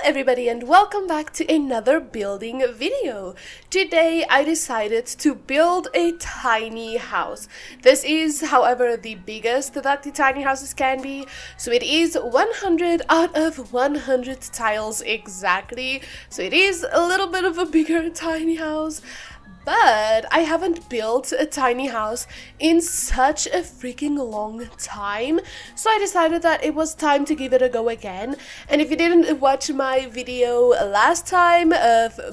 everybody and welcome back to another building video. Today I decided to build a tiny house. This is, however, the biggest that the tiny houses can be. So it is 100 out of 100 tiles exactly. So it is a little bit of a bigger tiny house. But I haven't built a tiny house in such a freaking long time, so I decided that it was time to give it a go again. And if you didn't watch my video last time,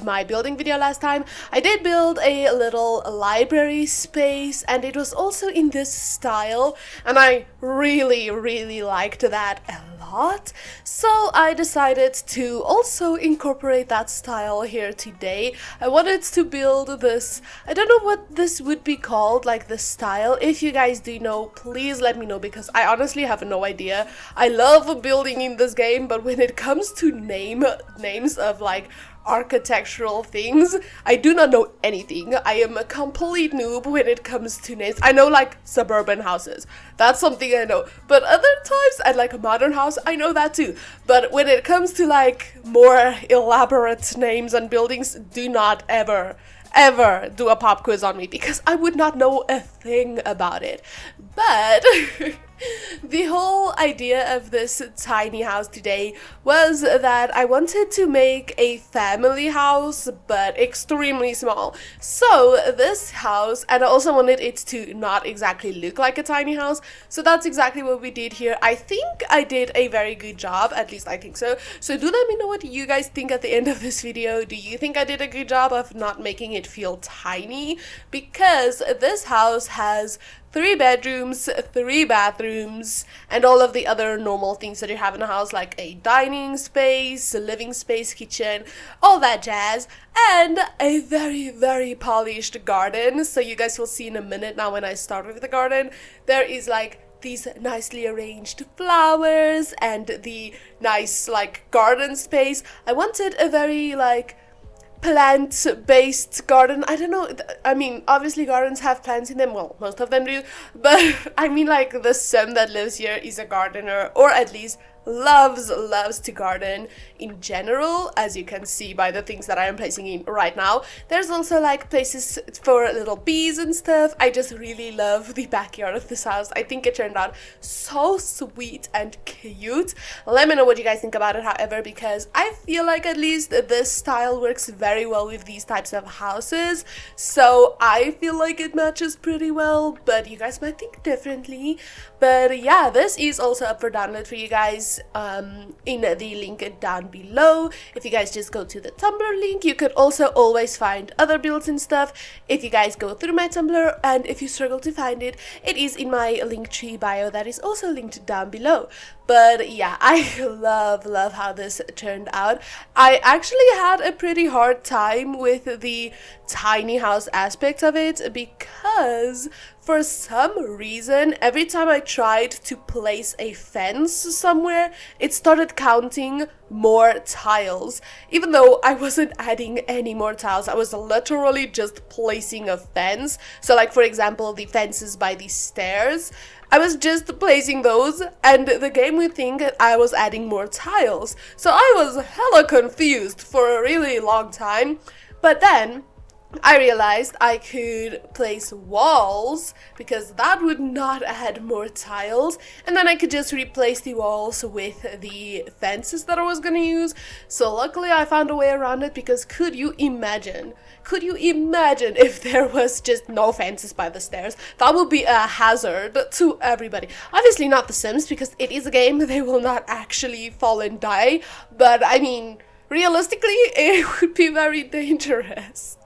my building video last time, I did build a little library space, and it was also in this style, and I really liked that a lot. So I decided to also incorporate that style here today. I wanted to build this, I don't know what this would be called, like the style. If you guys do know, please let me know, because I honestly have no idea. I love building in this game, but when it comes to names of like architectural things, I do not know anything. I am a complete noob when it comes to names. I know like suburban houses, that's something I know, but other types, and like a modern house, I know that too. But when it comes to like more elaborate names and buildings, do not ever do a pop quiz on me, because I would not know a thing about it. But the whole idea of this tiny house today was that I wanted to make a family house, but extremely small. So this house, and I also wanted it to not exactly look like a tiny house, so that's exactly what we did here. I think I did a very good job, at least I think so. So do let me know what you guys think at the end of this video. Do you think I did a good job of not making it feel tiny? Because this house has 3 bedrooms, 3 bathrooms, and all of the other normal things that you have in a house, like a dining space, a living space, kitchen, all that jazz, and a very polished garden. So you guys will see in a minute now when I start with the garden. There is like these nicely arranged flowers and the nice like garden space. I wanted a very like plant-based garden. I don't know, I mean, obviously gardens have plants in them, well, most of them do, but I mean like the son that lives here is a gardener, or at least loves to garden in general, as you can see by the things that I am placing in right now. There's also like places for little bees and stuff. I just really love the backyard of this house. I think it turned out so sweet and cute. Let me know what you guys think about it, however, because I feel like at least this style works very well with these types of houses. So I feel like it matches pretty well, but you guys might think differently. But yeah, this is also up for download for you guys in the link down below. If you guys just go to the Tumblr link, you could also always find other builds and stuff if you guys go through my Tumblr, and if you struggle to find it, it is in my Linktree bio that is also linked down below. But yeah, I love how this turned out. I actually had a pretty hard time with the tiny house aspect of it, because for some reason, every time I tried to place a fence somewhere, it started counting more tiles. Even though I wasn't adding any more tiles, I was literally just placing a fence. So like, for example, the fences by the stairs, I was just placing those, and the game would think I was adding more tiles. So I was hella confused for a really long time. But then I realized I could place walls, because that would not add more tiles, and then I could just replace the walls with the fences that I was gonna use. So luckily I found a way around it, because could you imagine if there was just no fences by the stairs? That would be a hazard to everybody. Obviously not the Sims, because it is a game, they will not actually fall and die, but I mean, realistically, it would be very dangerous.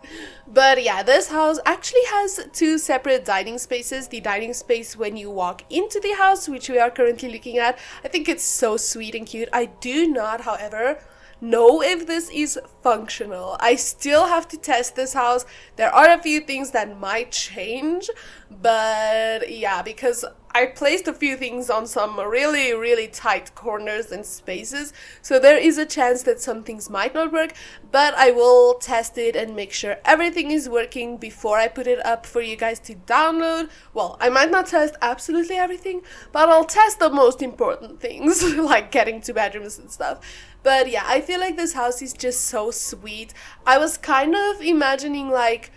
But yeah, this house actually has 2 separate dining spaces. The dining space when you walk into the house, which we are currently looking at, I think it's so sweet and cute. I do not, however, know if this is functional. I still have to test this house. There are a few things that might change, but yeah, because I placed a few things on some really tight corners and spaces, so there is a chance that some things might not work, but I will test it and make sure everything is working before I put it up for you guys to download. Well, I might not test absolutely everything, but I'll test the most important things, like getting to bedrooms and stuff. But yeah, I feel like this house is just so sweet. I was kind of imagining like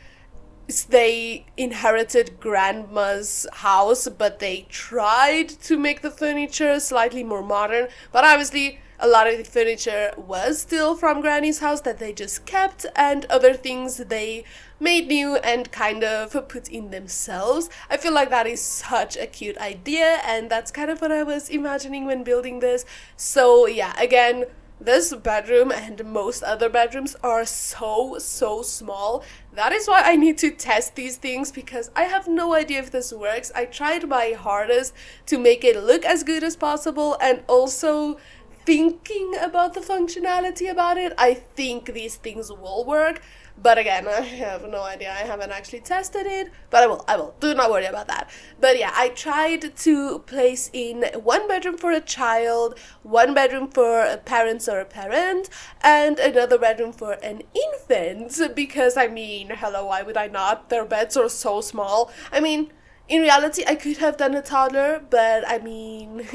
they inherited grandma's house, but they tried to make the furniture slightly more modern, but obviously a lot of the furniture was still from granny's house that they just kept, and other things they made new and kind of put in themselves. I feel like that is such a cute idea, and that's kind of what I was imagining when building this. So yeah, again, this bedroom and most other bedrooms are so small. That is why I need to test these things, because I have no idea if this works. I tried my hardest to make it look as good as possible, and also thinking about the functionality about it, I think these things will work. But again, I have no idea. I haven't actually tested it, but I will. Do not worry about that. But yeah, I tried to place in one bedroom for a child, one bedroom for parents or a parent, and another bedroom for an infant, because I mean, hello, why would I not? Their beds are so small. I mean, in reality, I could have done a toddler, but I mean,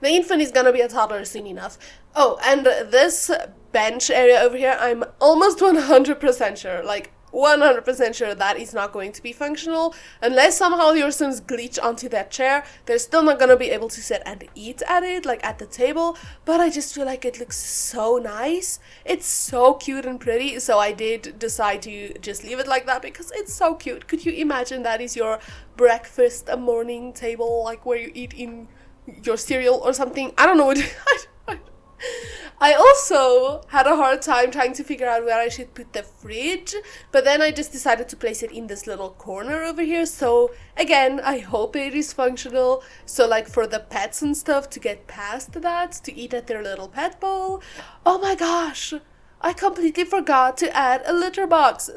the infant is gonna be a toddler soon enough. Oh, and this bench area over here, I'm almost 100% sure, like 100% sure that is not going to be functional. Unless somehow your sons glitch onto that chair, they're still not gonna be able to sit and eat at it, like at the table. But I just feel like it looks so nice. It's so cute and pretty, so I did decide to just leave it like that because it's so cute. Could you imagine that is your breakfast morning table, like where you eat in your cereal or something? I don't know what I also had a hard time trying to figure out where I should put the fridge, but then I just decided to place it in this little corner over here. So again, I hope it is functional, so like for the pets and stuff to get past that, to eat at their little pet bowl. Oh my gosh, I completely forgot to add a litter box.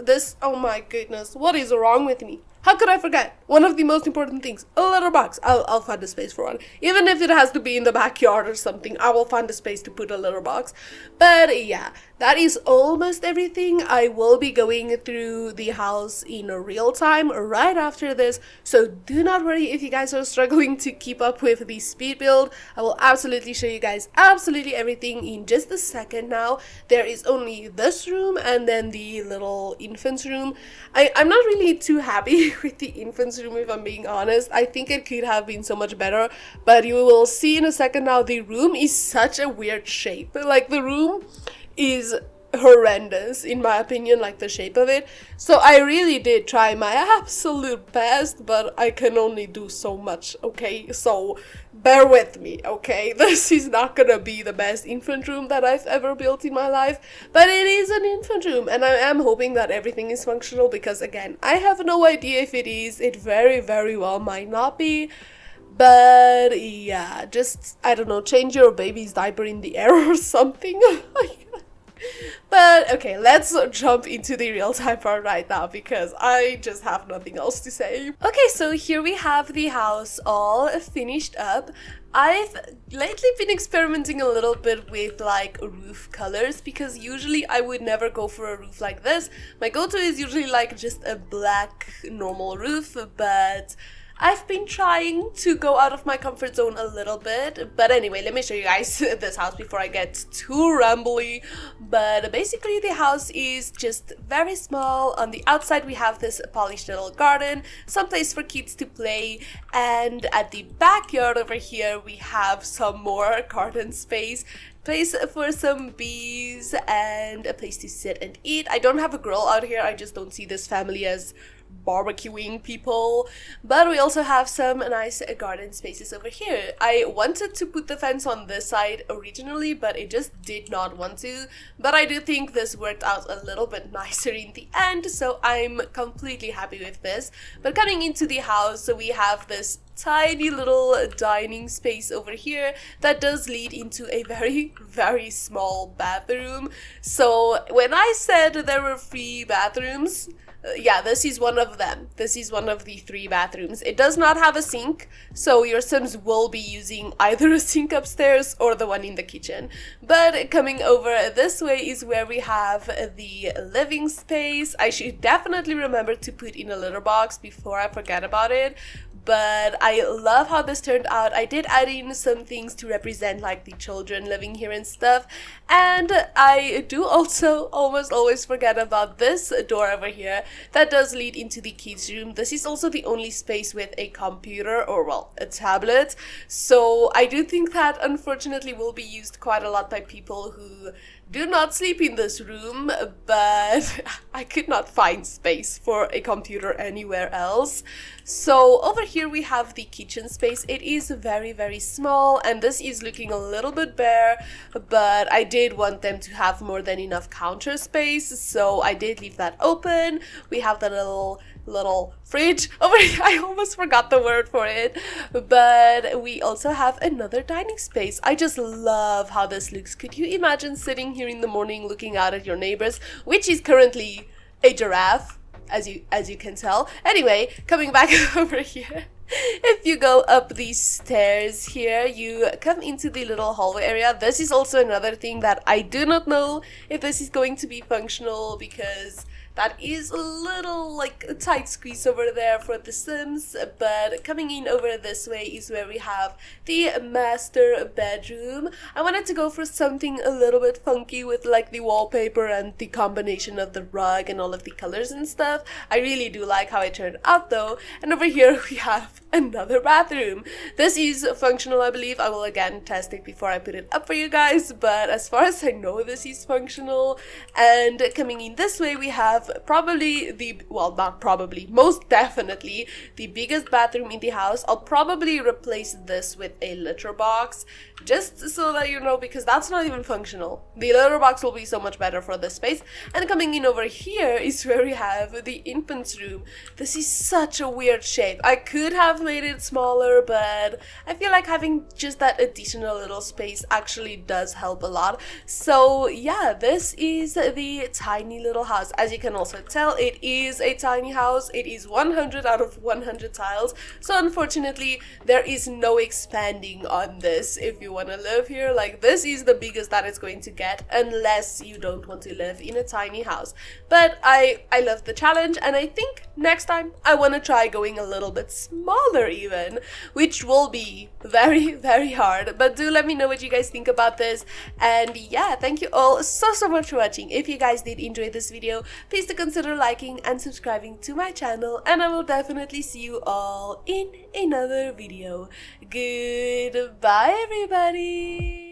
Oh my goodness, what is wrong with me? How could I forget? One of the most important things, a litter box. I'll find a space for one. Even if it has to be in the backyard or something, I will find a space to put a litter box. But yeah, that is almost everything. I will be going through the house in real time right after this, so do not worry if you guys are struggling to keep up with the speed build. I will absolutely show you guys absolutely everything in just a second now. There is only this room and then the little infant's room. I'm not really too happy with the infant's room, if I'm being honest. I think it could have been so much better, but you will see in a second now. The room is such a weird shape. Like, the room is horrendous in my opinion, like the shape of it. So I really did try my absolute best, but I can only do so much, okay? So bear with me, okay? This is not gonna be the best infant room that I've ever built in my life, but it is an infant room, and I am hoping that everything is functional, because again, I have no idea if it is. It very well might not be. But yeah, just, I don't know, change your baby's diaper in the air or something. But okay, let's jump into the real time part right now, because I just have nothing else to say. Okay, so here we have the house all finished up. I've lately been experimenting a little bit with like roof colors, because usually I would never go for a roof like this. My go-to is usually like just a black normal roof, but I've been trying to go out of my comfort zone a little bit. But anyway, let me show you guys this house before I get too rambly. But basically the house is just very small. On the outside we have this polished little garden, some place for kids to play, and at the backyard over here we have some more garden space, place for some bees, and a place to sit and eat. I don't have a grill out here. I just don't see this family as barbecuing people. But we also have some nice garden spaces over here. I wanted to put the fence on this side originally, but it just did not want to. But I do think this worked out a little bit nicer in the end, so I'm completely happy with this. But coming into the house, so we have this tiny little dining space over here that does lead into a very small bathroom. So when I said there were 3 bathrooms, yeah, this is one of them. This is one of the 3 bathrooms. It does not have a sink, so your Sims will be using either a sink upstairs or the one in the kitchen. But coming over this way is where we have the living space. I should definitely remember to put in a litter box before I forget about it. But I love how this turned out. I did add in some things to represent like the children living here and stuff. And I do also almost always forget about this door over here that does lead into the kids' room. This is also the only space with a computer, or well, a tablet. So I do think that unfortunately will be used quite a lot by people who do not sleep in this room, but I could not find space for a computer anywhere else. So over here we have the kitchen space. It is very small, and this is looking a little bit bare, but I did want them to have more than enough counter space, so I did leave that open. We have the little fridge over here. I almost forgot the word for it, but we also have another dining space. I just love how this looks. Could you imagine sitting here in the morning looking out at your neighbors, which is currently a giraffe, as you can tell. Anyway, coming back over here, if you go up these stairs here, you come into the little hallway area. This is also another thing that I do not know if this is going to be functional, because that is a little like a tight squeeze over there for the Sims. But coming in over this way is where we have the master bedroom. I wanted to go for something a little bit funky with like the wallpaper and the combination of the rug and all of the colors and stuff. I really do like how it turned out though. And over here we have another bathroom. This is functional, I believe. I will again test it before I put it up for you guys, but as far as I know, this is functional. And coming in this way we have probably the, well, not probably, most definitely the biggest bathroom in the house. I'll probably replace this with a litter box, just so that you know, because that's not even functional. The litter box will be so much better for this space. And coming in over here is where we have the infant's room. This is such a weird shape. I could have made it smaller, but I feel like having just that additional little space actually does help a lot. So yeah, this is the tiny little house. As you can also tell, it is a tiny house. It is 100 out of 100 tiles, so unfortunately there is no expanding on this. If you want to live here, like, this is the biggest that it's going to get, unless you don't want to live in a tiny house. But I love the challenge, and I think next time I want to try going a little bit smaller even, which will be very hard. But do let me know what you guys think about this. And yeah, thank you all so much for watching. If you guys did enjoy this video, please do consider liking and subscribing to my channel, and I will definitely see you all in another video. Goodbye everybody.